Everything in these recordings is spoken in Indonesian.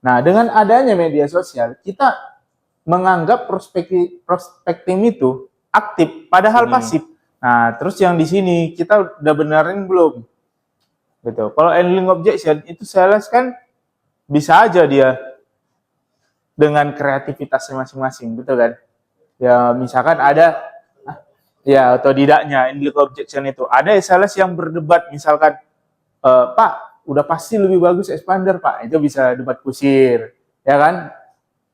Nah, dengan adanya media sosial, kita menganggap prospecting itu aktif, padahal pasif. Nah, terus yang di sini kita udah benerin belum? Gitu. Kalau handling objection itu sales kan bisa aja dia dengan kreativitasnya masing-masing, betul kan? Ya, misalkan ada ya atau tidaknya handling objection itu. Ada sales yang berdebat misalkan Pak, udah pasti lebih bagus expander, Pak. Itu bisa debat kusir, ya kan?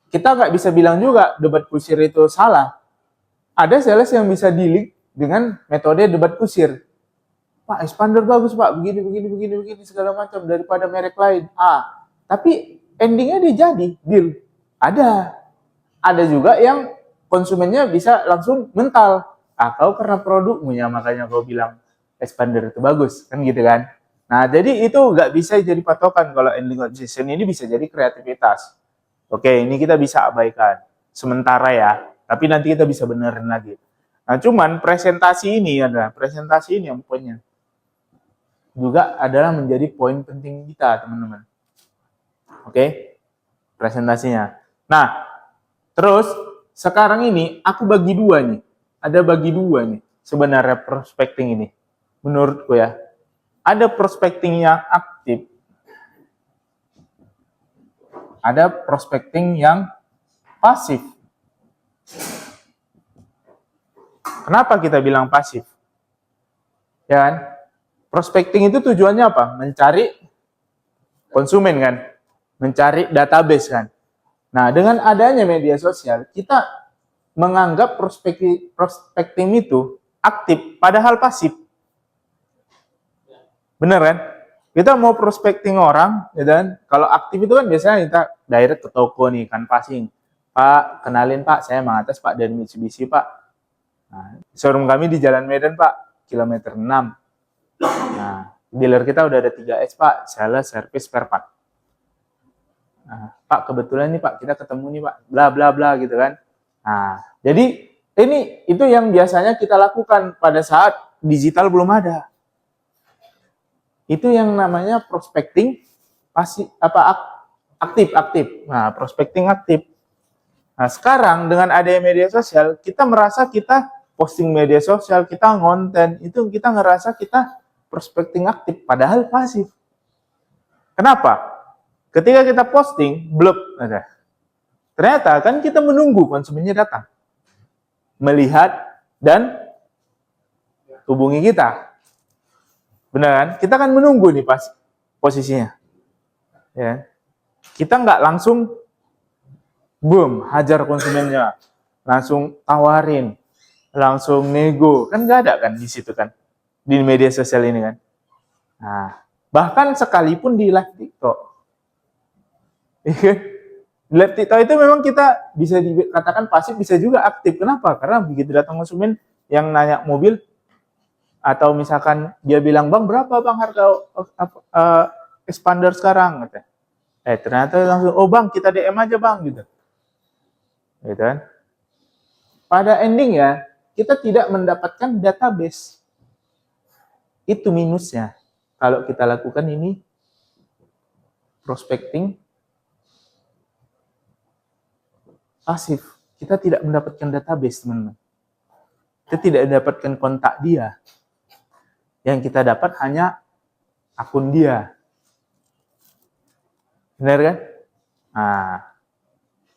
Kita nggak bisa bilang juga debat kusir itu salah. Ada sales yang bisa dealing dengan metode debat kusir. Pak, expander bagus, Pak. Begini, begini, begini, begini, segala macam daripada merek lain. Tapi endingnya dia jadi deal. Ada. Ada juga yang konsumennya bisa langsung mental. Kau karena produkmu ya, makanya kau bilang expander itu bagus. Kan gitu kan. Nah, jadi itu nggak bisa jadi patokan kalau ending obsession ini bisa jadi kreativitas. Oke, ini kita bisa abaikan. Sementara ya. Tapi nanti kita bisa benerin lagi. Nah, cuman presentasi ini yang poinnya juga adalah menjadi poin penting kita, teman-teman. Oke, presentasinya. Nah, terus sekarang ini aku bagi dua nih. Ada bagi dua nih sebenarnya prospecting ini. Menurutku ya. Ada prospecting yang aktif. Ada prospecting yang pasif. Kenapa kita bilang pasif? Ya kan? Prospecting itu tujuannya apa? Mencari konsumen kan? Mencari database kan? Nah, dengan adanya media sosial, kita menganggap prospecting itu aktif, padahal pasif. Bener kan? Kita mau prospecting orang, ya kan? Kalau aktif itu kan biasanya kita direct ke toko nih, kan passing. Pak, kenalin Pak, saya Mangates Pak dari Mitsubishi Pak. Nah, showroom kami di Jalan Medan Pak, kilometer 6. Nah, dealer kita udah ada 3S Pak, sales, service, spare part. Nah, Pak, kebetulan nih Pak, kita ketemu nih Pak, bla bla bla gitu kan. Nah, jadi itu yang biasanya kita lakukan pada saat digital belum ada. Itu yang namanya prospecting aktif. Nah, prospecting aktif. Nah, sekarang dengan adanya media sosial, kita merasa kita posting media sosial, kita ngonten, itu kita ngerasa kita prospecting aktif, padahal pasif. Kenapa? Ketika kita posting, blub aja. Ternyata kan kita menunggu konsumennya datang, melihat dan hubungi kita. Benar kan? Kita kan menunggu nih pas posisinya. Ya. Kita nggak langsung boom, hajar konsumennya. Langsung tawarin, langsung nego. Kan nggak ada kan di situ kan. Di media sosial ini kan. Nah, bahkan sekalipun di live TikTok. Live TikTok itu memang kita bisa dikatakan pasif, bisa juga aktif. Kenapa? Karena begitu datang konsumen yang nanya mobil, atau misalkan dia bilang, Bang, berapa Bang harga expander sekarang? Ternyata langsung, oh Bang, kita DM aja Bang, gitu. Gitu kan? Pada ending ya, kita tidak mendapatkan database. Itu minusnya. Kalau kita lakukan ini, prospecting pasif. Kita tidak mendapatkan database, teman-teman. Kita tidak mendapatkan kontak dia. Yang kita dapat hanya akun dia. Benar kan?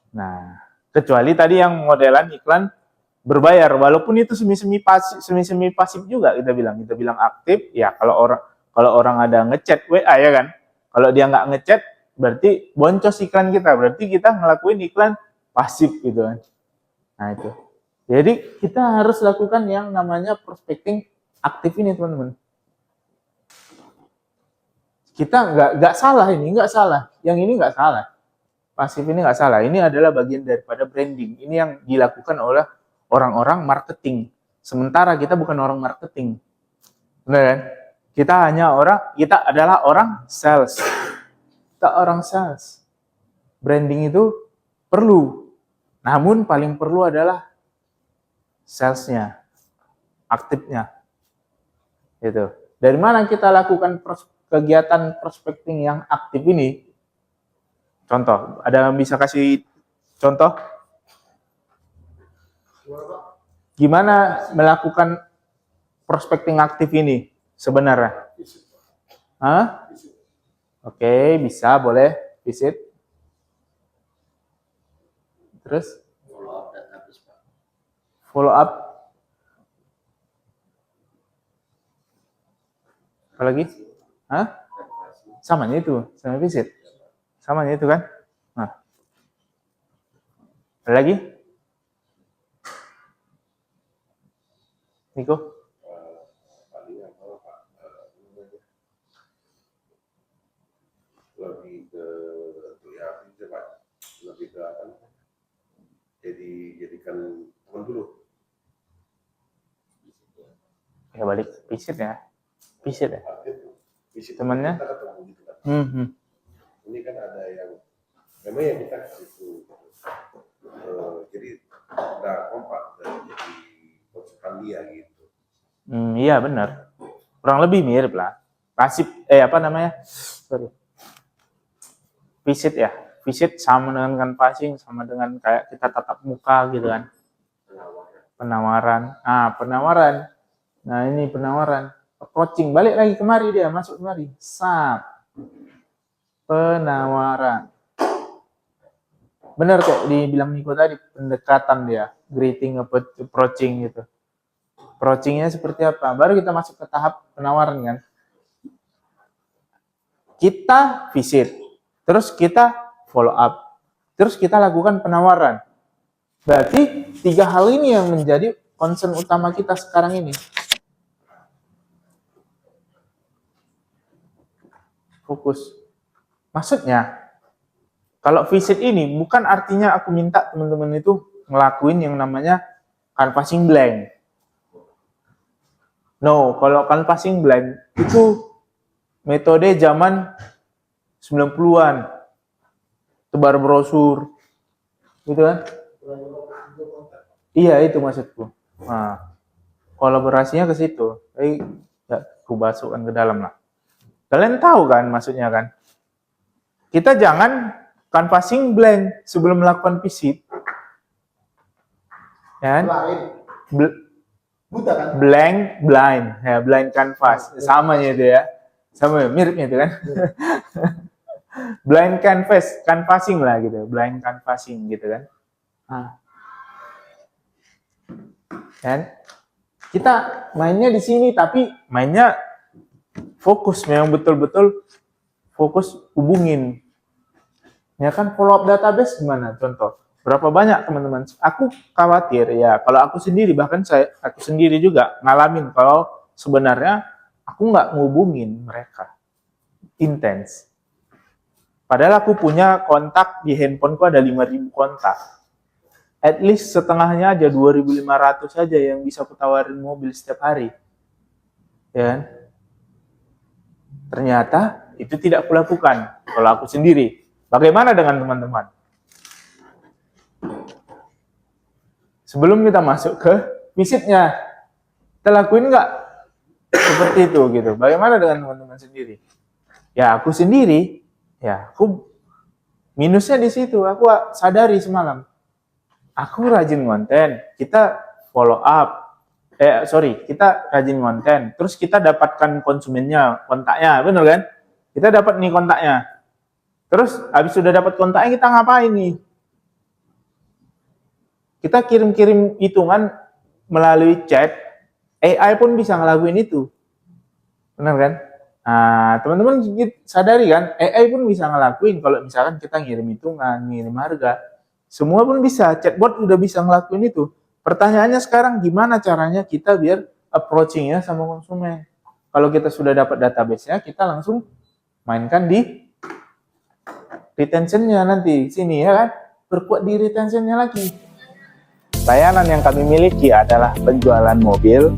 Nah, kecuali tadi yang modelan iklan berbayar, walaupun itu semi-semi pasif juga kita bilang aktif ya. Kalau orang ada ngechat WA ya kan, kalau dia nggak ngechat berarti boncos iklan kita, berarti kita ngelakuin iklan pasif gitu kan. Nah itu, jadi kita harus lakukan yang namanya prospecting aktif ini teman-teman. Kita nggak salah ini, nggak salah, yang ini nggak salah, pasif ini nggak salah, ini adalah bagian daripada branding, ini yang dilakukan oleh orang-orang marketing. Sementara kita bukan orang marketing, benar kan? Kita adalah orang sales. Kita orang sales. Branding itu perlu, namun paling perlu adalah salesnya, aktifnya. Gitu. Dari mana kita lakukan kegiatan prospecting yang aktif ini? Contoh, ada yang bisa kasih contoh? Gimana melakukan prospecting aktif ini sebenarnya? Hah? Oke, bisa, boleh. Visit. Terus? Follow up. Apa lagi? Hah? Samanya itu, sama visit. Samanya itu kan? Nah. Ada lagi? Niko? Lebih ke ya Pak, lebih ke apa? Jadikan teman dulu. Ya balik visit ya. Visit ya. Visit temannya. Gitu, kan. Ini kan ada yang memang yang kita kasih itu jadi udah kompak jadi konsultan dia gitu. Iya benar. Kurang lebih mirip lah. Pasif apa namanya? Sorry. Visit ya. Visit sama dengan canvassing, sama dengan kayak kita tatap muka gitu kan. Penawaran. Penawaran. Nah, ini penawaran. Approaching. Balik lagi kemari dia, masuk kemari. Penawaran. Benar kok dibilang Niko tadi, pendekatan dia. Greeting, approaching gitu. Approaching-nya seperti apa? Baru kita masuk ke tahap penawaran kan. Kita visit, terus kita follow up, terus kita lakukan penawaran. Berarti 3 hal ini yang menjadi concern utama kita sekarang ini. Fokus. Maksudnya, kalau visit ini bukan artinya aku minta teman-teman itu ngelakuin yang namanya canvassing blank. No, kalau canvassing blank itu metode zaman 90-an. Tebar brosur. Gitu kan? Iya, itu maksudku. Nah, kolaborasinya ke situ. Tapi ya, aku masukkan ke dalam lah. Kalian tahu kan maksudnya kan? Kita jangan canvassing blank sebelum melakukan visit. Ya kan? Buta kan? Blind, ya blind canvas, samanya itu ya, sama miripnya itu kan, blind canvassing lah gitu, blind canvassing gitu kan. Dan kita mainnya di sini, tapi mainnya fokus, memang betul-betul fokus hubungin. Ya kan, follow up database gimana? Contoh. Berapa banyak teman-teman? Aku khawatir ya, kalau aku sendiri, bahkan aku sendiri juga ngalamin kalau sebenarnya aku nggak ngubungin mereka intens. Padahal aku punya kontak di handphoneku ada 5.000 kontak. At least setengahnya aja 2.500 saja yang bisa aku tawarin mobil setiap hari. Ya kan? Ternyata itu tidak kulakukan kalau aku sendiri. Bagaimana dengan teman-teman? Sebelum kita masuk ke visitnya, kita lakuin nggak seperti itu gitu. Bagaimana dengan teman-teman sendiri? Ya aku sendiri, ya aku minusnya di situ. Aku sadari semalam, aku rajin konten, kita follow up. Kita rajin konten, terus kita dapatkan konsumennya, kontaknya, bener kan? Kita dapat nih kontaknya. Terus habis sudah dapat kontaknya, kita ngapain nih? Kita kirim-kirim hitungan melalui chat, AI pun bisa ngelakuin itu. Benar kan? Nah, teman-teman sadari kan, AI pun bisa ngelakuin kalau misalkan kita ngirim hitungan, ngirim harga. Semua pun bisa, chatbot udah bisa ngelakuin itu. Pertanyaannya sekarang gimana caranya kita biar approaching-nya sama konsumen. Kalau kita sudah dapat database-nya, kita langsung mainkan di retention-nya nanti. Sini ya kan, perkuat di retention-nya lagi. Layanan yang kami miliki adalah penjualan mobil,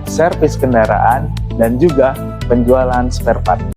servis kendaraan, dan juga penjualan spare part.